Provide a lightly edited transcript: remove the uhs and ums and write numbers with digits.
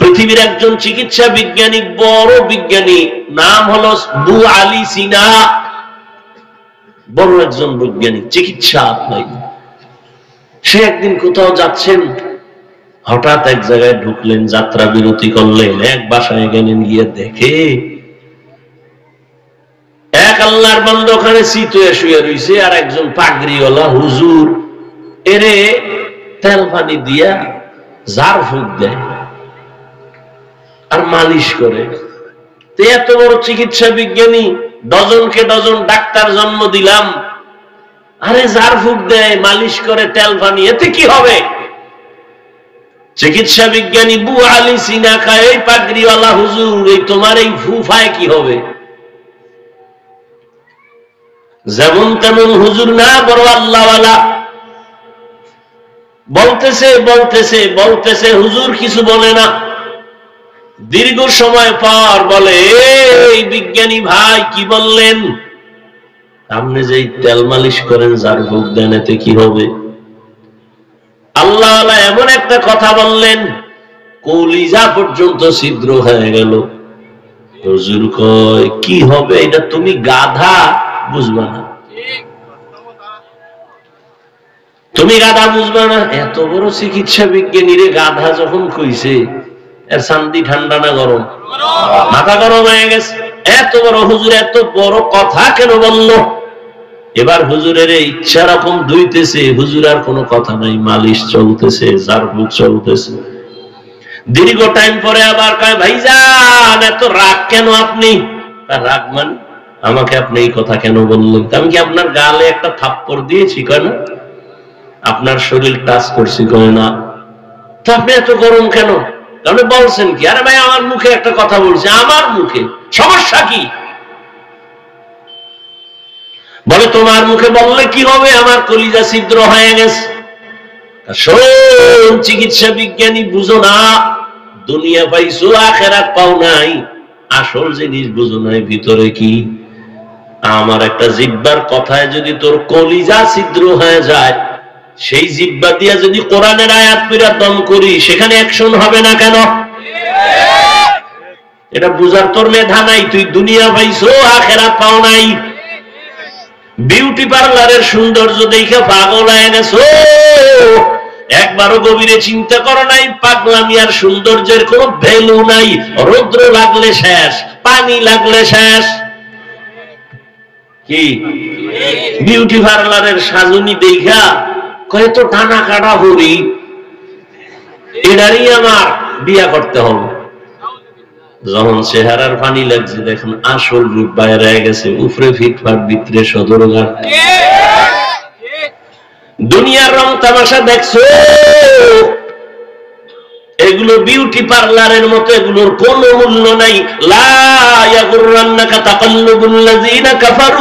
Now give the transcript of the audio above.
পৃথিবীর একজন চিকিৎসা বিজ্ঞানী, বড় বিজ্ঞানী, নাম হলো আবু আলী সিনা। বড় একজন বিজ্ঞানী, চিকিৎসা নাই। সে একদিন কোথাও যাচ্ছেন, হঠাৎ এক জায়গায় ঢুকলেন, যাত্রা বিরতি করলেন, এক বাসায় গেলেন, গিয়ে দেখে এক আল্লাহর বান্দা ওখানে চিত শুয়ে রয়েছে, আর একজন পাগড়িওয়ালা হুজুর এরে তেল পানি দিয়া জার ফুক দেয় আর মালিশ করে। এত বড় চিকিৎসা বিজ্ঞানী, ডজনকে ডজন ডাক্তার জন্ম দিলাম, আরে জার ফুক দেয়, মালিশ করে, তেল পানি, এতে কি হবে? চিকিৎসা বিজ্ঞানী আবু আলী সিনা খায়, এই পাগড়িওয়ালা হুজুর, এই তোমার এই ফুফায় কি হবে? যেমন তেমন হুজুর না, বড় আল্লাহওয়ালা। বলতেছে বলতেছে বলতেছে, হুজুর কিছু বলে না। দীর্ঘ সময় পর বলে, এই বিজ্ঞানী ভাই কি বললেন? আপনি যে তেল মালিশ করেন, যার ভোগ দেন, এতে কি হবে? আল্লাহ এমন একটা কথা বললেন, কলিজা পর্যন্ত ছিদ্র হয়ে গেল। হুজুর কয়, কি হবে? এটা তুমি গাধা, বুঝবা না। তুমি গাধা, বুঝবা না? এত বড় চিকিৎসা বিজ্ঞানী রে গাধা যখন কইছে, এর শান্তি ঠান্ডা না গরম? মাথা গরম হয়ে গেছে। এত বড় হুজুর এত বড় কথা কেন বলল? এবার হুজুরের ইচ্ছা রকম ধুইতেছে, হুজুর আর কোনো কথা নাই, মালিশ চলতেছে, জারফুক চলতেছে। দীর্ঘ টাইম পরে আবার কয়, ভাইজান এত রাগ কেন আপনি? রাগ মানে আমাকে আপনি এই কথা কেন বললেন? আমি কি আপনার গালে একটা থাপ্পড় দিয়েছি? কয় না। আপনার শরীর টাচ করছি? কয় না। তো আপনি এত গরম কেন? আপনি বলছেন কি? আরে ভাই, আমার মুখে একটা কথা বলছে, আমার মুখে, সমস্যা কি? বলে, তোমার মুখে বললে কি হবে? আমার কলিজা ছিদ্র হয়ে গেছে। শোন চিকিৎসা বিজ্ঞানী, বুঝো না, দুনিয়া পাইছো, আখেরাত পাও নাই। আসল জিনিস বুঝো নাই, ভিতরে কি? আমার একটা জিহ্বার কথায় যদি তোর কলিজা ছিদ্র হয়ে যায়, সেই জিহ্বা দিয়া যদি কোরআনের আয়াত পড়া দম করি, সেখানে অ্যাকশন হবে না কেন? এটা বুঝার তোর মেধা নাই। তুই দুনিয়া পাইছো, আখেরাত পাও নাই। বিউটি পার্লারের সৌন্দর্য দেখে পাগল হয়ে গেছো, একবারও গভীরে চিন্তা করো নাই পাগলামি আর সৌন্দর্যের কোনো ভ্যালু নাই। রৌদ্র লাগলে শেষ, পানি লাগলে শেষ। কি বিউটি পার্লারের সাজুনি দেখা কয়ে তো টানা কাটা হরি, এটারই আমার বিয়া করতে হবে। যখন চেহারার পানি লাগছে, দেখেন আসল রূপ বাইরে গেছে, উপরে ফিটফাট, ভিতরে সদরঘাট। দুনিয়ার রং তামাশা দেখছো, এগুলো বিউটি পার্লারের মতো, এগুলোর কোনো মূল্য নাই। লা ইয়াগুররান্নাকা তাকাল্লুবুল লাযিনা কাফারু।